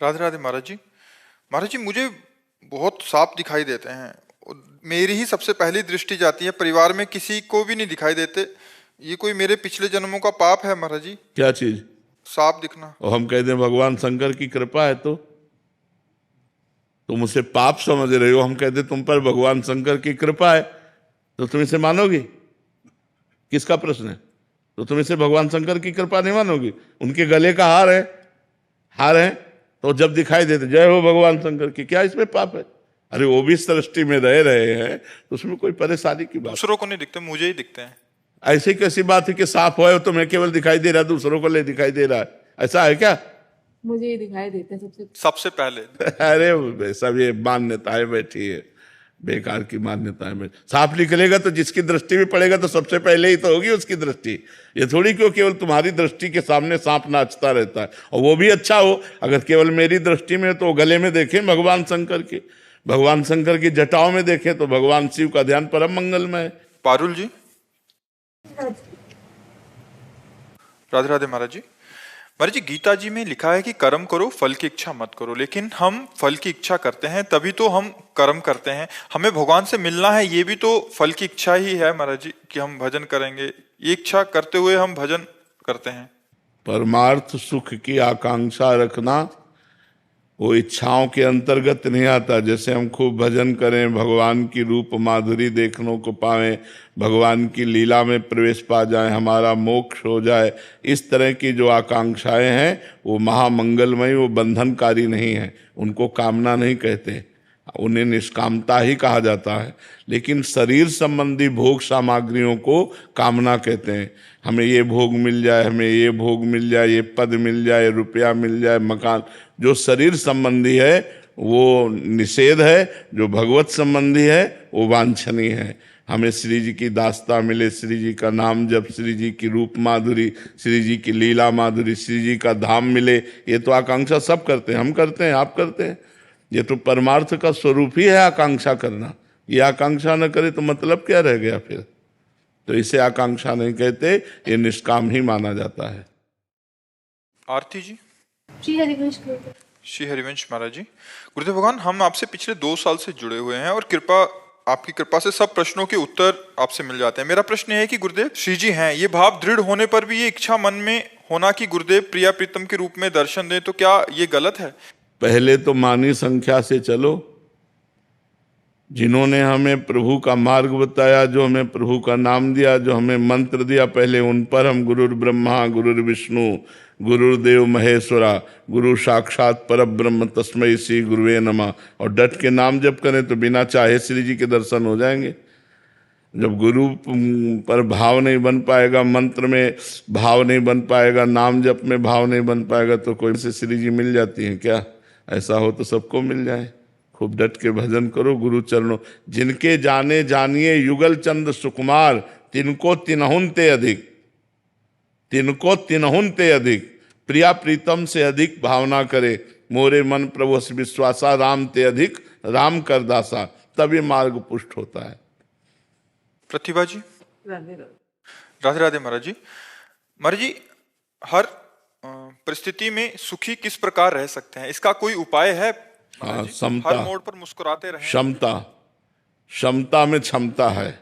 राधे राधे महाराज जी। महाराज जी, मुझे बहुत सांप दिखाई देते हैं। मेरी ही सबसे पहली दृष्टि जाती है, परिवार में किसी को भी नहीं दिखाई देते। ये कोई मेरे पिछले जन्मों का पाप है महाराज जी? क्या चीज? सांप दिखना। और हम कहते हैं भगवान शंकर की कृपा है, तो तुम उसे पाप समझ रहे हो। हम कहते तुम पर भगवान शंकर की कृपा है, तो तुम इसे मानोगी? किसका प्रश्न है? तो तुम इसे भगवान शंकर की कृपा नहीं मानोगी? उनके गले का हार है, तो जब दिखाई देते जय हो भगवान शंकर की, क्या इसमें पाप है? अरे वो भी सृष्टि में रह रहे हैं, तो उसमें कोई परेशानी की बात? दूसरों को नहीं दिखते, मुझे ही दिखते हैं। ऐसी कैसी बात है कि सांप हो तो मैं केवल दिखाई दे रहा, दूसरों को ले दिखाई दे रहा है? ऐसा है क्या? मुझे ही दिखाई देते हैं सबसे पहले। अरे सब ये मान्यताएं बैठी है, बेकार की मान्यताएं बैठी। सांप निकलेगा तो जिसकी दृष्टि में पड़ेगा तो सबसे पहले ही तो होगी उसकी दृष्टि। ये थोड़ी क्यों केवल तुम्हारी दृष्टि के सामने सांप नाचता रहता है, और वो भी अच्छा हो। अगर केवल मेरी दृष्टि में तो गले में देखें भगवान शंकर के, भगवान शंकर की जटाओं में देखें तो भगवान शिव का ध्यान परम मंगलमय है। पारुल जी। राधे राधे महाराज जी। महाराज जी, गीता जी में लिखा है कि कर्म करो, फल की इच्छा मत करो, लेकिन हम फल की इच्छा करते हैं, तभी तो हम कर्म करते हैं। हमें भगवान से मिलना है, ये भी तो फल की इच्छा ही है महाराज जी, कि हम भजन करेंगे। ये इच्छा करते हुए हम भजन करते हैं। परमार्थ सुख की आकांक्षा रखना वो इच्छाओं के अंतर्गत नहीं आता। जैसे हम खूब भजन करें, भगवान की रूप माधुरी देखने को पाएं, भगवान की लीला में प्रवेश पा जाएं, हमारा मोक्ष हो जाए, इस तरह की जो आकांक्षाएं हैं वो महामंगलमयी, वो बंधनकारी नहीं है। उनको कामना नहीं कहते, उन्हें निष्कामता ही कहा जाता है। लेकिन शरीर संबंधी भोग सामग्रियों को कामना कहते हैं। हमें ये भोग मिल जाए, हमें ये भोग मिल जाए, ये पद मिल जाए, रुपया मिल जाए, मकान। जो शरीर संबंधी है वो निषेध है, जो भगवत संबंधी है वो वांछनीय है। हमें श्री जी की दास्ता मिले, श्री जी का नाम जप, श्री जी की रूप माधुरी, श्री जी की लीला माधुरी, श्री जी का धाम मिले, ये तो आकांक्षा सब करते हैं। हम करते हैं, आप करते हैं। ये तो परमार्थ का स्वरूप ही है आकांक्षा करना। ये आकांक्षा न करे तो मतलब क्या रह गया फिर? तो इसे आकांक्षा नहीं कहते, ये निष्काम ही माना जाता है। आरती जी। श्री हरिवंश महाराज जी। गुरुदेव भगवान, हम आपसे पिछले 2 साल से जुड़े हुए हैं और आपकी कृपा से सब प्रश्नों के उत्तर आपसे मिल जाते हैं। मेरा प्रश्न है कि गुरुदेव श्री जी हैं, ये भाव दृढ़ होने पर भी ये इच्छा मन में होना कि गुरुदेव प्रिया प्रीतम के रूप में दर्शन दें, तो क्या ये गलत है? पहले तो मानी संख्या से चलो। जिन्होंने हमें प्रभु का मार्ग बताया, जो हमें प्रभु का नाम दिया, जो हमें मंत्र दिया, पहले उन पर हम गुरुर् ब्रह्मा गुरुर्विष्णु गुरुर्देव महेश्वरा गुरु साक्षात परब्रह्म तस्मै श्री गुरुवे नमः और डट के नाम जप करें तो बिना चाहे श्री जी के दर्शन हो जाएंगे। जब गुरु पर भाव नहीं बन पाएगा, मंत्र में भाव नहीं बन पाएगा, नाम जप में भाव नहीं बन पाएगा, तो कोई से श्री जी मिल जाती हैं क्या? ऐसा हो तो सबको मिल जाए। खूब डट के भजन करो गुरु चरणों। जिनके जाने जानिए युगल चंद सुकुमार, तिनको तिनहुन ते अधिक, तिनको तिनहुन ते अधिक। प्रिया प्रीतम से अधिक भावना करे, मोरे मन प्रभु विश्वासा, राम ते अधिक राम कर दासा। तब ये मार्ग पुष्ट होता है। प्रतिभा जी। राधे राधे महाराज जी। महाराज जी, हर परिस्थिति में सुखी किस प्रकार रह सकते हैं, इसका कोई उपाय है? हाँ, समता। हर मोड़ पर मुस्कुराते रहें। क्षमता में क्षमता है।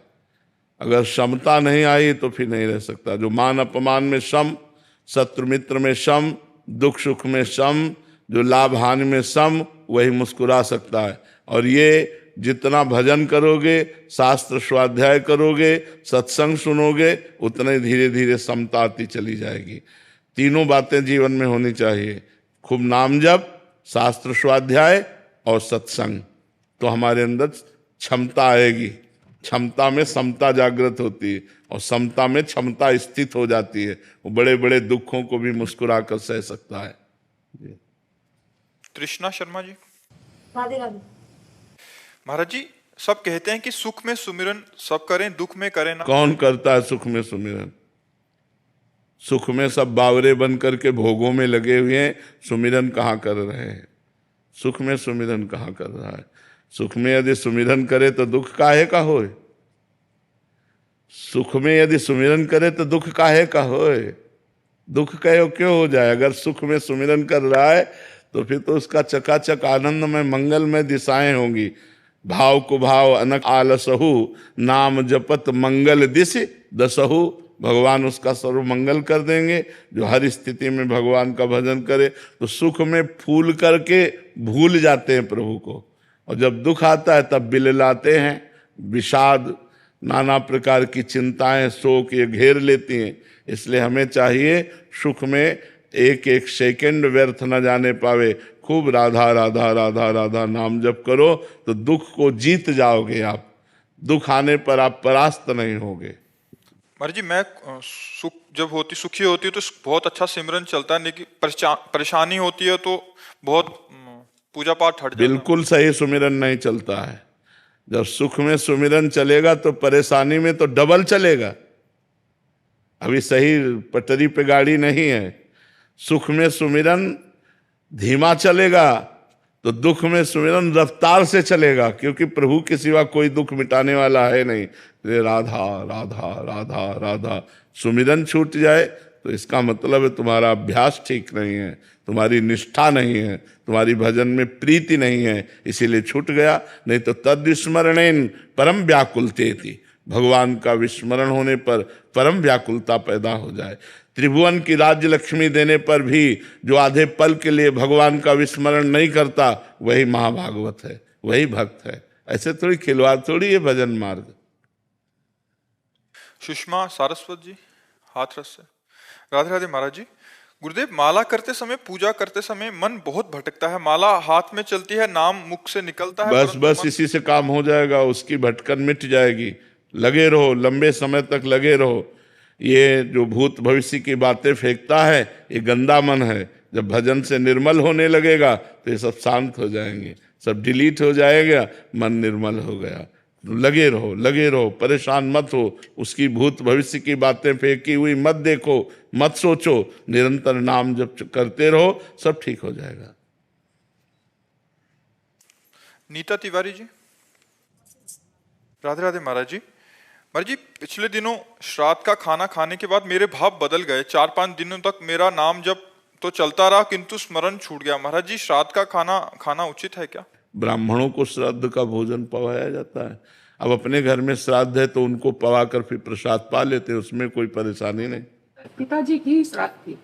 अगर क्षमता नहीं आई तो फिर नहीं रह सकता। जो मान अपमान में सम, शत्रु मित्र में सम, दुख सुख में सम, जो लाभ हानि में सम, वही मुस्कुरा सकता है। और ये जितना भजन करोगे, शास्त्र स्वाध्याय करोगे, सत्संग सुनोगे, उतने धीरे धीरे समता आती चली जाएगी। तीनों बातें जीवन में होनी चाहिए, खूब नाम जप, शास्त्र स्वाध्याय और सत्संग, तो हमारे अंदर क्षमता आएगी। क्षमता में समता जागृत होती है और समता में क्षमता स्थित हो जाती है। वो बड़े बड़े दुखों को भी मुस्कुरा कर सह सकता है। कृष्णा शर्मा जी। राधे राधे महाराज जी, सब कहते हैं कि सुख में सुमिरन सब करें, दुख में करें ना। कौन करता है सुख में सुमिरन? सुख में सब बावरे बन करके भोगों में लगे हुए हैं, सुमिरन कहाँ कर रहे हैं? सुख में सुमिरन कहाँ कर रहा है? सुख में यदि सुमिरन करे तो दुख काहे का होए? सुख में यदि सुमिरन करे तो दुख काहे का होए? दुख क्यों हो जाए? अगर सुख में सुमिरन कर रहा है तो फिर तो उसका चकाचक आनंद में मंगल में दिशाएं होंगी। भाव को भाव अनक आलसहु, नाम जपत मंगल दिश दसहु। भगवान उसका सर्व मंगल कर देंगे। जो हर स्थिति में भगवान का भजन करे तो सुख में फूल करके भूल जाते हैं प्रभु को, और जब दुख आता है तब बिललाते हैं। विषाद, नाना प्रकार की चिंताएं, शोक ये घेर लेती हैं। इसलिए हमें चाहिए सुख में एक एक सेकंड व्यर्थ न जाने पावे। खूब राधा राधा राधा राधा नाम जप करो तो दुख को जीत जाओगे आप। दुख आने पर आप परास्त नहीं होगे। महाराज जी, मैं सुख जब होती सुखी होती है तो बहुत अच्छा सिमरन चलता है, लेकिन परेशानी होती है तो बहुत पूजा पाठ हट जाता है। बिल्कुल सही सुमिरन नहीं चलता है। जब सुख में सुमिरन चलेगा तो परेशानी में तो डबल चलेगा। अभी सही पटरी पे गाड़ी नहीं है। सुख में सुमिरन धीमा चलेगा तो दुख में सुमिरन रफ्तार से चलेगा, क्योंकि प्रभु के सिवा कोई दुख मिटाने वाला है नहीं। राधा राधा राधा राधा सुमिरन छूट जाए तो इसका मतलब है तुम्हारा अभ्यास ठीक नहीं है, तुम्हारी निष्ठा नहीं है, तुम्हारी भजन में प्रीति नहीं है, इसीलिए छूट गया। नहीं तो तद विस्मरणेन परम व्याकुलते थी। भगवान का विस्मरण होने पर परम व्याकुलता पैदा हो जाए। त्रिभुवन की राज्य लक्ष्मी देने पर भी जो आधे पल के लिए भगवान का विस्मरण नहीं करता वही महाभागवत है, वही भक्त है। ऐसे थोड़ी खिलवाड़ थोड़ी है भजन मार्ग। सुषमा सारस्वत जी, हाथरस से। राधे राधे महाराज जी। गुरुदेव, माला करते समय, पूजा करते समय मन बहुत भटकता है। माला हाथ में चलती है, नाम मुख से निकलता है, बस इसी से काम हो जाएगा, उसकी भटकन मिट जाएगी। लगे रहो, लंबे समय तक लगे रहो। ये जो भूत भविष्य की बातें फेंकता है ये गंदा मन है। जब भजन से निर्मल होने लगेगा तो ये सब शांत हो जाएंगे, सब डिलीट हो जाएगा, मन निर्मल हो गया। लगे रहो, लगे रहो, परेशान मत हो। उसकी भूत भविष्य की बातें फेंकी हुई मत देखो, मत सोचो, निरंतर नाम जब करते रहो, सब ठीक हो जाएगा। नीता तिवारी जी। राधे राधे महाराज जी। महाराज जी, पिछले दिनों श्राद्ध का खाना खाने के बाद मेरे भाव बदल गए। 4-5 दिनों तक मेरा नाम जब तो चलता रहा, किंतु स्मरण छूट गया। महाराज जी, श्राद्ध का खाना खाना उचित है क्या? ब्राह्मणों को श्राद्ध का भोजन पवाया जाता है। अब अपने घर में श्राद्ध है तो उनको पवा कर फिर प्रसाद पा लेते, उसमें कोई परेशानी नहीं। पिताजी की श्राद्ध थी,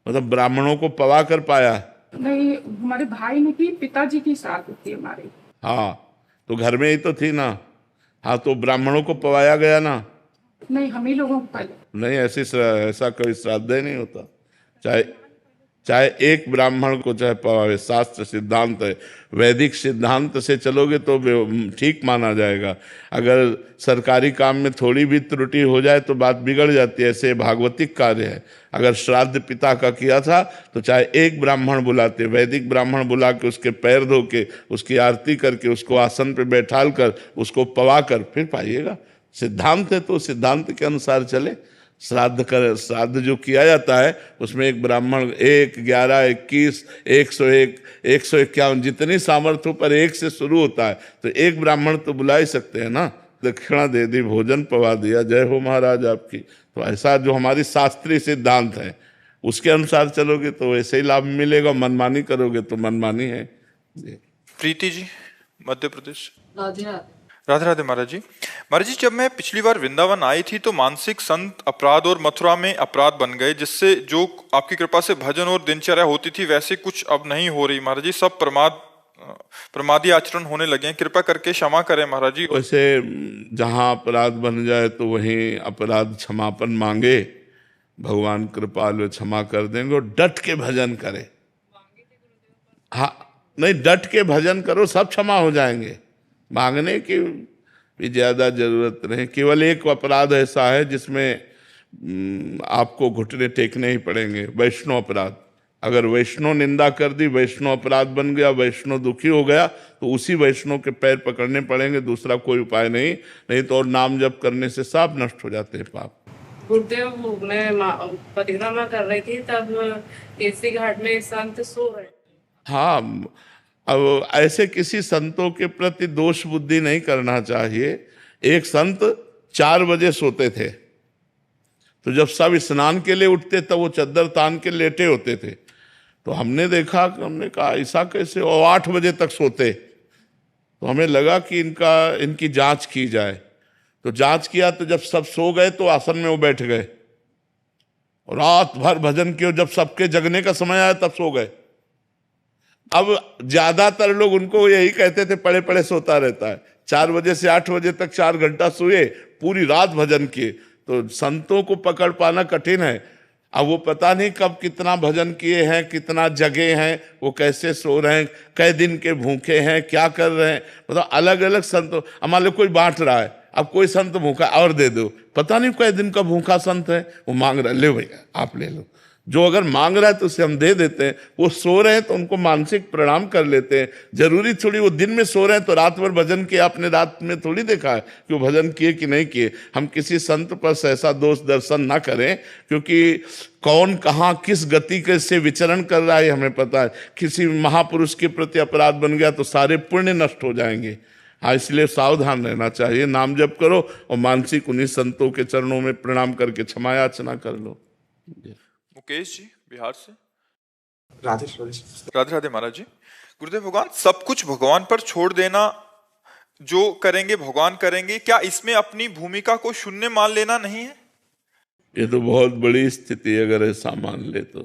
मतलब ब्राह्मणों को पवा कर पाया? नहीं, हमारे भाई ने की, पिताजी की श्राद्ध थी हमारे। हाँ, तो घर में ही तो थी ना। हाँ, तो ब्राह्मणों को पवाया गया ना? नहीं, हम ही लोगों को पहले। नहीं, ऐसा कोई श्राद्ध ही नहीं होता। चाहे एक ब्राह्मण को चाहे पवावे, शास्त्र सिद्धांत है। वैदिक सिद्धांत से चलोगे तो ठीक माना जाएगा। अगर सरकारी काम में थोड़ी भी त्रुटि हो जाए तो बात बिगड़ जाती है। ऐसे भागवतिक कार्य है। अगर श्राद्ध पिता का किया था तो चाहे एक ब्राह्मण बुलाते, वैदिक ब्राह्मण बुला के उसके पैर धो के, उसकी आरती करके, उसको आसन पे बैठाल कर, उसको पवा कर फिर पाइएगा। सिद्धांत है तो सिद्धांत के अनुसार चले। श्राद्ध जो किया जाता है उसमें एक ब्राह्मण 1, 11, 21, 101, 151 जितनी सामर्थ्य पर 1 से शुरू होता है, तो एक ब्राह्मण तो बुला ही सकते हैं ना। दक्षिणा दे दी, भोजन पवा दिया, जय हो महाराज आपकी। तो ऐसा जो हमारी शास्त्रीय सिद्धांत है उसके अनुसार चलोगे तो ऐसे ही लाभ मिलेगा। मनमानी करोगे तो मनमानी है। प्रीति जी, मध्य प्रदेश। राधे राधे। राधे राधे महाराज जी। महाराज जी, जब मैं पिछली बार वृंदावन आई थी तो मानसिक संत अपराध और मथुरा में अपराध बन गए, जिससे जो आपकी कृपा से भजन और दिनचर्या होती थी वैसे कुछ अब नहीं हो रही। महाराज जी, सब प्रमादी आचरण होने लगे हैं, कृपा करके क्षमा करें महाराज जी। वैसे जहाँ अपराध बन जाए तो वहीं अपराध क्षमापन मांगे, भगवान कृपालु क्षमा कर देंगे। और डट के भजन करें। हाँ, नहीं, डट के भजन करो, सब क्षमा हो जाएंगे। मांगने की भी ज्यादा जरूरत नहीं। केवल एक अपराध ऐसा है जिसमें आपको घुटने टेकने ही पड़ेंगे, वैष्णव अपराध। अगर वैष्णव निंदा कर दी, वैष्णव अपराध बन गया, वैष्णव दुखी हो गया, तो उसी वैष्णव के पैर पकड़ने पड़ेंगे, दूसरा कोई उपाय नहीं तो और नाम जप करने से सब नष्ट हो जाते हैं पाप। गुरुदेव, मैं परिक्रमा कर रही थी तब केसरी घाट में संत सो रहे। हाँ, अब ऐसे किसी संतों के प्रति दोष बुद्धि नहीं करना चाहिए। एक संत 4 बजे सोते थे, तो जब सब स्नान के लिए उठते तब वो चद्दर तान के लेटे होते थे। तो हमने देखा, हमने कहा ऐसा कैसे, और 8 बजे तक सोते। तो हमें लगा कि इनकी जांच की जाए। तो जांच किया तो जब सब सो गए तो आसन में वो बैठ गए और रात भर भजन किया। जब सबके जगने का समय आया तब सो गए। अब ज्यादातर लोग उनको यही कहते थे पड़े पड़े सोता रहता है। 4 बजे से 8 बजे तक 4 घंटा सोए, पूरी रात भजन किए। तो संतों को पकड़ पाना कठिन है। अब वो पता नहीं कब कितना भजन किए हैं, कितना जगे हैं, वो कैसे सो रहे हैं, कई दिन के भूखे हैं, क्या कर रहे हैं। मतलब अलग अलग संत, मान लो कोई बांट रहा है, अब कोई संत भूखा और दे दो, पता नहीं कई दिन का भूखा संत है, वो मांग रहा है, ले भैया आप ले लो। जो अगर मांग रहा है तो उसे हम दे देते हैं। वो सो रहे हैं तो उनको मानसिक प्रणाम कर लेते हैं। जरूरी थोड़ी वो दिन में सो रहे हैं तो रात भर भजन किया, आपने रात में थोड़ी देखा है कि वो भजन किए कि नहीं किए। हम किसी संत पर ऐसा दोष दर्शन ना करें, क्योंकि कौन कहाँ किस गति के से विचरण कर रहा है हमें पता है। किसी महापुरुष के प्रति अपराध बन गया तो सारे पुण्य नष्ट हो जाएंगे। हाँ, इसलिए सावधान रहना चाहिए। नाम जप करो और मानसिक उन्हीं संतों के चरणों में प्रणाम करके क्षमा याचना कर लो। मुकेश जी बिहार से। राधे राधे राधे महाराज जी। गुरुदेव भगवान, सब कुछ भगवान पर छोड़ देना, जो करेंगे भगवान करेंगे, क्या इसमें अपनी भूमिका को शून्य मान लेना नहीं है? ये तो बहुत बड़ी स्थिति है अगर ऐसा मान ले तो।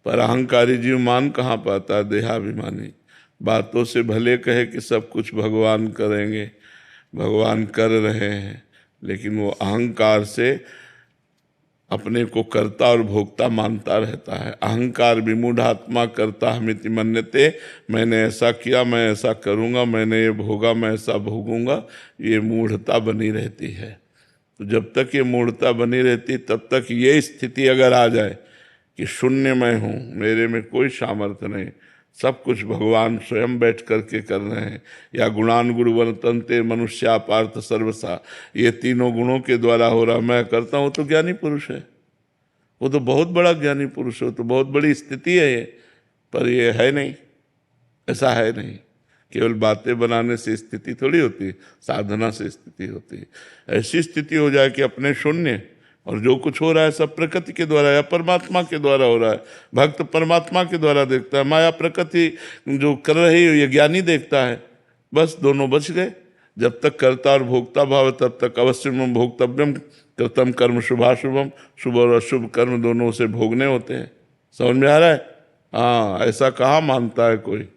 पर अहंकारी जीव मान कहाँ पाता है, देहाभिमानी। बातों से भले कहे कि सब कुछ भगवान करेंगे, भगवान कर रहे हैं, लेकिन वो अहंकार से अपने को कर्ता और भोक्ता मानता रहता है। अहंकार विमूढ़ात्मा कर्ता हमिति मन्यते, मैंने ऐसा किया, मैं ऐसा करूँगा, मैंने ये भोगा, मैं ऐसा भोगूंगा, ये मूढ़ता बनी रहती है। तो जब तक ये मूढ़ता बनी रहती तब तक ये स्थिति अगर आ जाए कि शून्य मैं हूँ, मेरे में कोई सामर्थ्य नहीं, सब कुछ भगवान स्वयं बैठ करके कर रहे हैं, या गुणान गुरु वर्तन्ते मनुष्या पार्थ सर्वसा, ये तीनों गुणों के द्वारा हो रहा, मैं करता हूँ, तो ज्ञानी पुरुष है। वो तो बहुत बड़ा ज्ञानी पुरुष है, तो बहुत बड़ी स्थिति है ये। पर ये है नहीं, ऐसा है नहीं। केवल बातें बनाने से स्थिति थोड़ी होती है, साधना से स्थिति होती है। ऐसी स्थिति हो जाए कि अपने शून्य, और जो कुछ हो रहा है सब प्रकृति के द्वारा या परमात्मा के द्वारा हो रहा है। भक्त परमात्मा के द्वारा देखता है, माया प्रकृति जो कर रही है ये ज्ञानी देखता है। बस दोनों बच गए। जब तक कर्ता और भोक्ता भाव तब तक अवश्यम भोक्तव्यम कृतम कर्म शुभाशुभम, शुभ और अशुभ कर्म दोनों से भोगने होते हैं। समझ में आ रहा है? हाँ, ऐसा कहाँ मानता है कोई।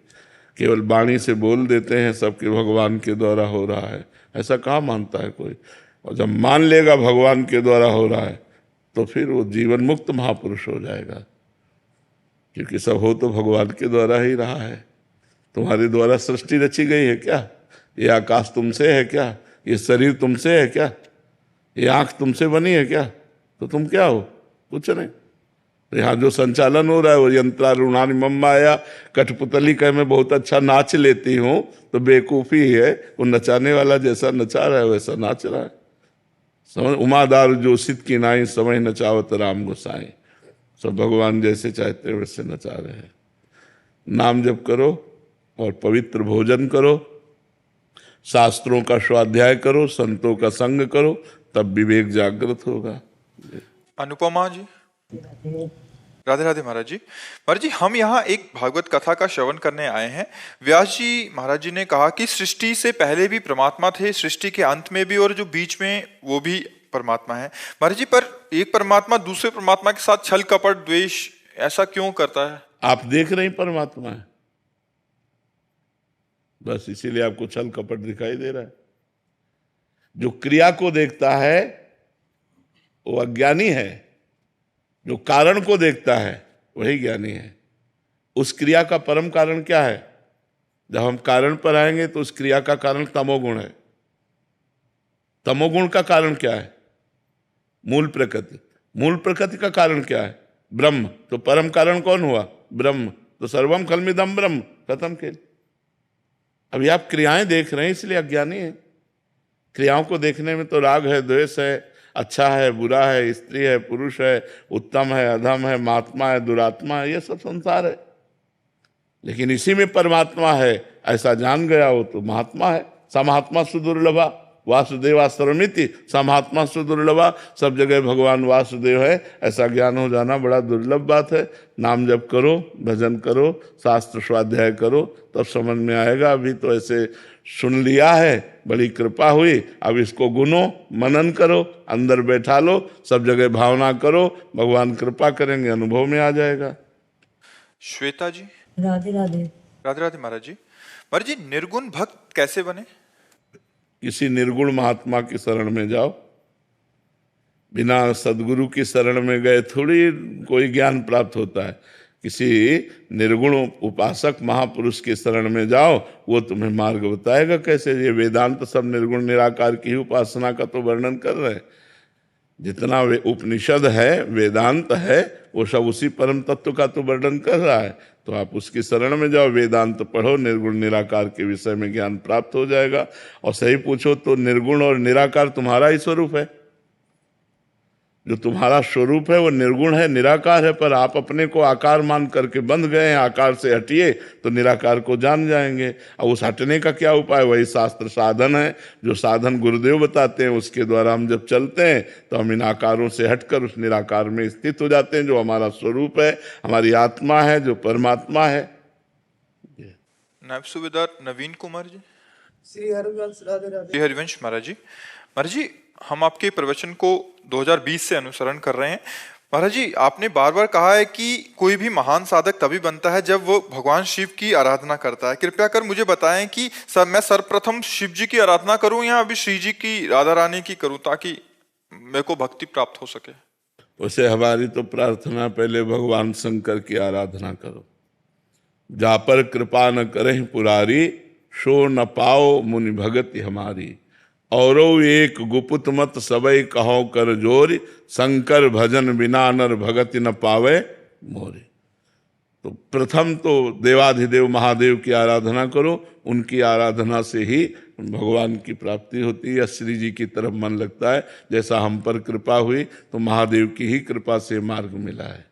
केवल वाणी से बोल देते हैं सबके भगवान के द्वारा हो रहा है, ऐसा कहाँ मानता है कोई। और जब मान लेगा भगवान के द्वारा हो रहा है तो फिर वो जीवन मुक्त महापुरुष हो जाएगा, क्योंकि सब हो तो भगवान के द्वारा ही रहा है। तुम्हारे द्वारा सृष्टि रची गई है क्या? ये आकाश तुमसे है क्या? ये शरीर तुमसे है क्या? ये आँख तुमसे बनी है क्या? तो तुम क्या हो? कुछ नहीं। तो यहाँ जो संचालन हो रहा है वो यंत्रारूणानि मम माया, कठपुतली कहे मैं बहुत अच्छा नाच लेती हूँ, तो बेवकूफ़ी है। वो नचाने वाला जैसा नचा रहा है वैसा नाच रहा है। समझ, उमादार जोशित की नाई समय नचावत राम गोसाई। सब भगवान जैसे चाहते हैं वैसे नचा रहे हैं। नाम जप करो और पवित्र भोजन करो, शास्त्रों का स्वाध्याय करो, संतों का संग करो, तब विवेक जागृत होगा। अनुपमा जी। राधे राधे महाराज जी। महाराज जी, हम यहाँ एक भागवत कथा का श्रवण करने आए हैं। व्यास जी महाराज जी ने कहा कि सृष्टि से पहले भी परमात्मा थे, सृष्टि के अंत में भी, और जो बीच में वो भी परमात्मा है। महाराज जी, पर एक परमात्मा दूसरे परमात्मा के साथ छल कपट द्वेष ऐसा क्यों करता है? आप देख रहे हैं परमात्मा है, बस इसीलिए आपको छल कपट दिखाई दे रहा है। जो क्रिया को देखता है वो अज्ञानी है, जो कारण को देखता है वही ज्ञानी है। उस क्रिया का परम कारण क्या है? जब हम कारण पर आएंगे तो उस क्रिया का कारण तमोगुण है। तमोगुण का कारण क्या है? मूल प्रकृति। मूल प्रकृति का कारण क्या है? ब्रह्म। तो परम कारण कौन हुआ? ब्रह्म। तो सर्वम खलमिदम ब्रह्म, खत्म खेल। अभी आप क्रियाएं देख रहे हैं इसलिए अज्ञानी है। क्रियाओं को देखने में तो राग है, द्वेष है, अच्छा है, बुरा है, स्त्री है, पुरुष है, उत्तम है, अधम है, महात्मा है, दुरात्मा है, ये सब संसार है। लेकिन इसी में परमात्मा है ऐसा जान गया हो तो महात्मा है। स महात्मा सुदुर्लभा, वासुदेवा सर्वमिति सा महात्मा सुदुर्लभा, सब जगह भगवान वासुदेव है ऐसा ज्ञान हो जाना बड़ा दुर्लभ बात है। नाम जप करो, भजन करो, शास्त्र स्वाध्याय करो, तब समझ में आएगा। अभी तो ऐसे सुन लिया है, बड़ी कृपा हुई, अब इसको गुनो, मनन करो, अंदर बैठा लो, सब जगह भावना करो, भगवान कृपा करेंगे, अनुभव में आ जाएगा। श्वेता जी। राधे राधे। राधे राधे महाराज जी। महाराज जी, निर्गुण भक्त कैसे बने? किसी निर्गुण महात्मा की शरण में जाओ। बिना सदगुरु की शरण में गए थोड़ी कोई ज्ञान प्राप्त होता है। किसी निर्गुण उपासक महापुरुष की शरण में जाओ, वो तुम्हें मार्ग बताएगा कैसे। ये वेदांत सब निर्गुण निराकार की ही उपासना का तो वर्णन कर रहे हैं। जितना उपनिषद है, वेदांत है, वो सब उसी परम तत्व का तो वर्णन कर रहा है। तो आप उसकी शरण में जाओ, वेदांत पढ़ो, निर्गुण निराकार के विषय में ज्ञान प्राप्त हो जाएगा। और सही पूछो तो निर्गुण और निराकार तुम्हारा ही स्वरूप है। जो तुम्हारा स्वरूप है वो निर्गुण है, निराकार है, पर आप अपने को आकार मान करके बंध गए हैं। आकार से हटिए तो निराकार को जान जाएंगे। और उस हटने का क्या उपाय? वही शास्त्र साधन है, जो साधन गुरुदेव बताते हैं, उसके द्वारा हम जब चलते हैं तो हम इन आकारों से हटकर उस निराकार में स्थित हो जाते हैं, जो हमारा स्वरूप है, हमारी आत्मा है, जो परमात्मा है। नायब सूबेदार नवीन कुमार जी। श्री हरिवंश। राधे राधे। श्री हरिवंश महाराज जी। महाराज जी, हम आपके प्रवचन को 2020 से अनुसरण कर रहे हैं। महाराज जी, आपने बार बार कहा है कि कोई भी महान साधक तभी बनता है जब वो भगवान शिव की आराधना करता है। कृपया कर मुझे बताएं कि मैं सर्वप्रथम शिव जी की आराधना करूं या अभी श्री जी की, राधा रानी की करूं, ताकि मेरे को भक्ति प्राप्त हो सके। वैसे हमारी तो प्रार्थना पहले भगवान शंकर की आराधना करो। जा पर कृपा न करें पुरारी, सो न पाओ मुनि भगति हमारी। औरो एक गुपुत मत सबई कहो कर जोरी, शंकर भजन बिना नर भगति न पावे मोरे। तो प्रथम तो देवाधिदेव महादेव की आराधना करो। उनकी आराधना से ही भगवान की प्राप्ति होती है। श्री जी की तरफ मन लगता है। जैसा हम पर कृपा हुई तो महादेव की ही कृपा से मार्ग मिला है।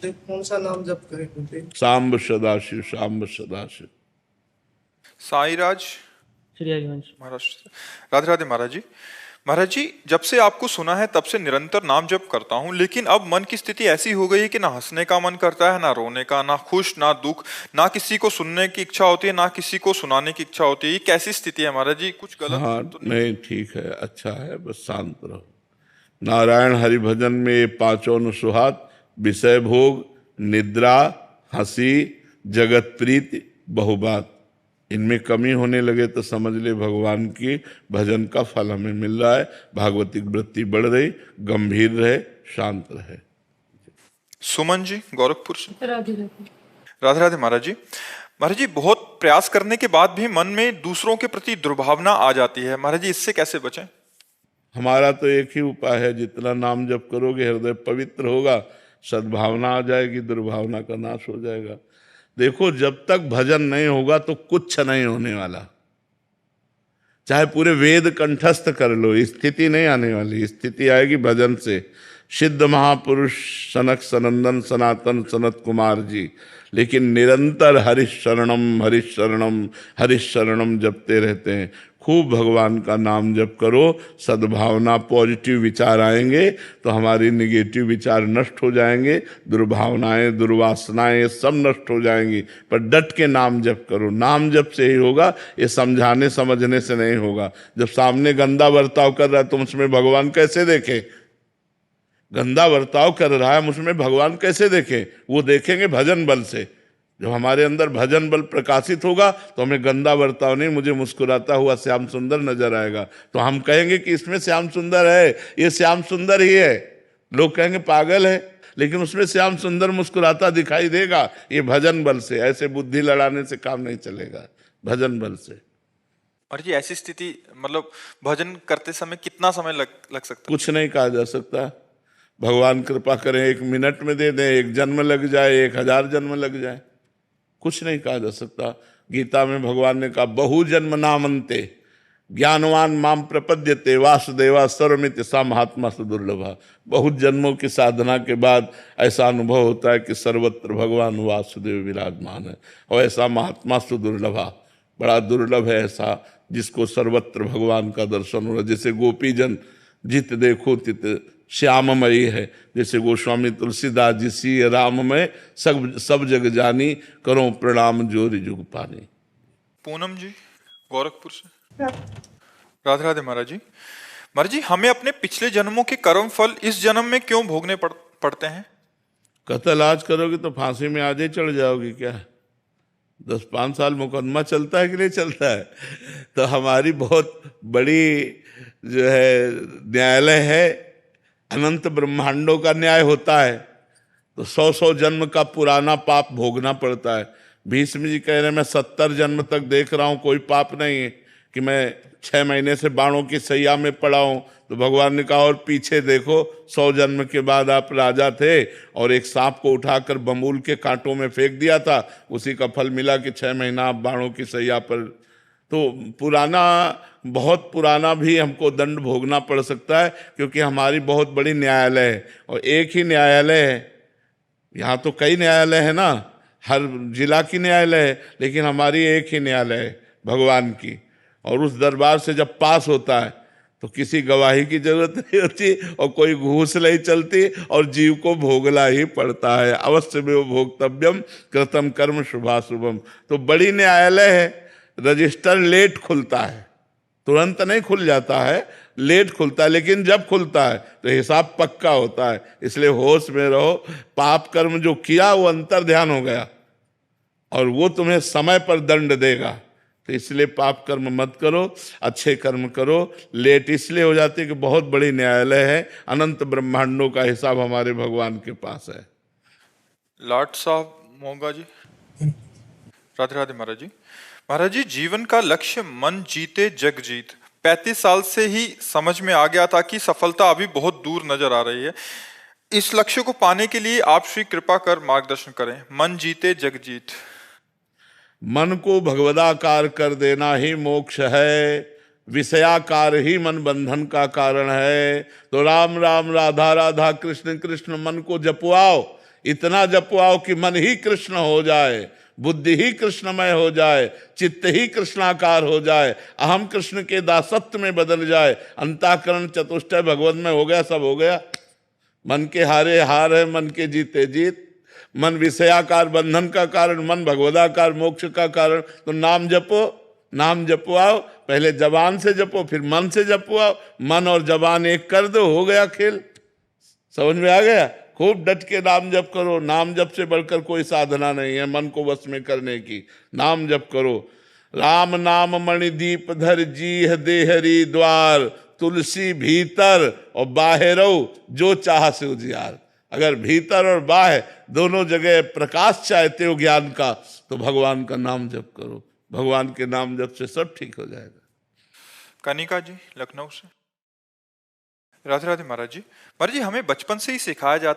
कौन सा नाम जप करें? सांब सदाशिव, सांब सदाशिव। साईराज। श्री हरिवंश महाराष्ट्र। राधे राधे महाराज जी। महाराज जी, जब से आपको सुना है तब से निरंतर नाम जप करता हूँ, लेकिन अब मन की स्थिति ऐसी हो गई है कि ना हंसने का मन करता है, ना रोने का, ना खुश ना दुख, ना किसी को सुनने की इच्छा होती है, ना किसी को सुनाने की इच्छा होती है। ये कैसी स्थिति है महाराज जी? कुछ गलत हाँ, तो नहीं, ठीक है, अच्छा है, बस शांत रहो। नारायण हरि भजन में ये पांचों अनुसुहात, विषय भोग, निद्रा, हंसी, जगत प्रीति, बहुबात, इनमें कमी होने लगे तो समझ ले भगवान की भजन का फल हमें मिल रहा है। भागवतिक वृत्ति बढ़ रही, गंभीर रहे, शांत रहे। सुमन जी, गोरखपुर से। राधे राधे। राधे राधे महाराज जी। महाराज जी, बहुत प्रयास करने के बाद भी मन में दूसरों के प्रति दुर्भावना आ जाती है। महाराज जी, इससे कैसे बचें? हमारा तो एक ही उपाय है, जितना नाम जप करोगे हृदय पवित्र होगा, सद्भावना आ जाएगी, दुर्भावना का नाश हो जाएगा। देखो, जब तक भजन नहीं होगा तो कुछ नहीं होने वाला। चाहे पूरे वेद कंठस्थ कर लो, स्थिति नहीं आने वाली। स्थिति आएगी भजन से। सिद्ध महापुरुष सनक सनंदन सनातन सनत कुमार जी लेकिन निरंतर हरिशरणम हरिशरणम हरिशरणम जपते रहते हैं। खूब भगवान का नाम जप करो, सद्भावना, पॉजिटिव विचार आएंगे तो हमारी निगेटिव विचार नष्ट हो जाएंगे, दुर्भावनाएं, दुर्वासनाएं सब नष्ट हो जाएंगी। पर डट के नाम जप करो। नाम जप से ही होगा, ये समझाने समझने से नहीं होगा। जब सामने गंदा बर्ताव कर रहा है तुम उसमें भगवान कैसे देखें? गंदा बर्ताव कर रहा है उसमें भगवान कैसे देखें? वो देखेंगे भजन बल से। जब हमारे अंदर भजन बल प्रकाशित होगा तो हमें गंदा बर्ताव नहीं, मुझे मुस्कुराता हुआ श्याम सुंदर नजर आएगा। तो हम कहेंगे कि इसमें श्याम सुंदर है, ये श्याम सुंदर ही है। लोग कहेंगे पागल है, लेकिन उसमें श्याम सुंदर मुस्कुराता दिखाई देगा। ये भजन बल से। ऐसे बुद्धि लड़ाने से काम नहीं चलेगा, भजन बल से। और ये ऐसी स्थिति, मतलब भजन करते समय कितना समय लग सकता है? कुछ नहीं कहा जा सकता। भगवान कृपा करें 1 मिनट में दे दें, 1 जन्म लग जाए, 1000 जन्म लग जाए, कुछ नहीं कहा जा सकता। गीता में भगवान ने कहा बहु जन्म नामन्ते ज्ञानवान माम प्रपद्यते वासुदेवा सर्वमिति सा महात्मा सुदुर्लभा। बहुत जन्मों की साधना के बाद ऐसा अनुभव होता है कि सर्वत्र भगवान वासुदेव विराजमान है, और ऐसा महात्मा सुदुर्लभा। बड़ा दुर्लभ है ऐसा जिसको सर्वत्र भगवान का दर्शन हो रहा है। जैसे गोपीजन जित देखो तित श्याममयी है, जैसे गोस्वामी तुलसीदास जी सी राम में सब जग जानी, करो प्रणाम जोरी जुग पानी। पूनम जी गोरखपुर से। राधे राधे महाराज जी। महाराज जी, हमें अपने पिछले जन्मों के कर्म फल इस जन्म में क्यों भोगने पड़ते हैं? कत्ल आज करोगे तो फांसी में आज ही चढ़ जाओगी क्या? 10-5 साल मुकदमा चलता है कि नहीं चलता है? तो हमारी बहुत बड़ी जो है न्यायालय है, अनंत ब्रह्मांडों का न्याय होता है। तो 100 जन्म का पुराना पाप भोगना पड़ता है। भीष्म जी कह रहे मैं 70 जन्म तक देख रहा हूं, कोई पाप नहीं है कि मैं 6 महीने से बाणों की सैया में पड़ा हूं। तो भगवान ने कहा और पीछे देखो, 100 जन्म के बाद आप राजा थे और एक सांप को उठाकर बमूल के कांटों में फेंक दिया था, उसी का फल मिला कि 6 महीना आप बाणों की सैया पर। तो पुराना, बहुत पुराना भी हमको दंड भोगना पड़ सकता है, क्योंकि हमारी बहुत बड़ी न्यायालय है। और एक ही न्यायालय है, यहाँ तो कई न्यायालय है ना, हर जिला की न्यायालय है, लेकिन हमारी एक ही न्यायालय है भगवान की। और उस दरबार से जब पास होता है तो किसी गवाही की जरूरत नहीं होती और कोई घूस नहीं चलती और जीव को भोगना ही पड़ता है। अवश्य में वो भोक्तव्यम कृतम कर्म शुभाशुभम। तो बड़ी न्यायालय है, रजिस्टर लेट खुलता है, तुरंत नहीं खुल जाता है, लेट खुलता है, लेकिन जब खुलता है तो हिसाब पक्का होता है। इसलिए होश में रहो। पाप कर्म जो किया वो अंतर ध्यान हो गया और वो तुम्हें समय पर दंड देगा। तो इसलिए पाप कर्म मत करो, अच्छे कर्म करो। लेट इसलिए हो जाती है कि बहुत बड़ी न्यायालय है, अनंत ब्रह्मांडों का हिसाब हमारे भगवान के पास है। लाट साहब मोगा जी। राधे राधे महाराज जी। महाराज जी, जीवन का लक्ष्य मन जीते जग जीत 35 साल से ही समझ में आ गया था कि सफलता अभी बहुत दूर नजर आ रही है। इस लक्ष्य को पाने के लिए आप श्री कृपा कर मार्गदर्शन करें। मन जीते जग जीत। मन को भगवदाकार कर देना ही मोक्ष है, विषयाकार ही मन बंधन का कारण है। तो राम राम राधा राधा कृष्ण कृष्ण मन को जपवाओ, इतना जपवाओ कि मन ही कृष्ण हो जाए, बुद्धि ही कृष्णमय हो जाए, चित्त ही कृष्णाकार हो जाए, अहम कृष्ण के दासत्व में बदल जाए, अंतःकरण चतुष्टय भगवत में हो गया, सब हो गया। मन के हारे हार है, मन के जीते जीत। मन विषयाकार बंधन का कारण, मन भगवदाकार मोक्ष का कारण। तो नाम जपो, नाम जपवाओ, पहले जबान से जपो फिर मन से जपवाओ। मन और जबान एक कर दो, हो गया खेल। समझ में आ गया? खूब डट के नाम जप करो। नाम जप से बढ़कर कोई साधना नहीं है मन को वश में करने की। नाम जप करो। राम नाम मणिदीप धर जी देहरी द्वार, तुलसी भीतर और बाहरो जो चाह से उजियार। अगर भीतर और बाहर दोनों जगह प्रकाश चाहते हो ज्ञान का, तो भगवान का नाम जप करो। भगवान के नाम जप से सब ठीक हो जाएगा। कनिका जी लखनऊ से। राधे राधे महाराज जी। महाराज जी, हमें बचपन से ही सिखाया जाता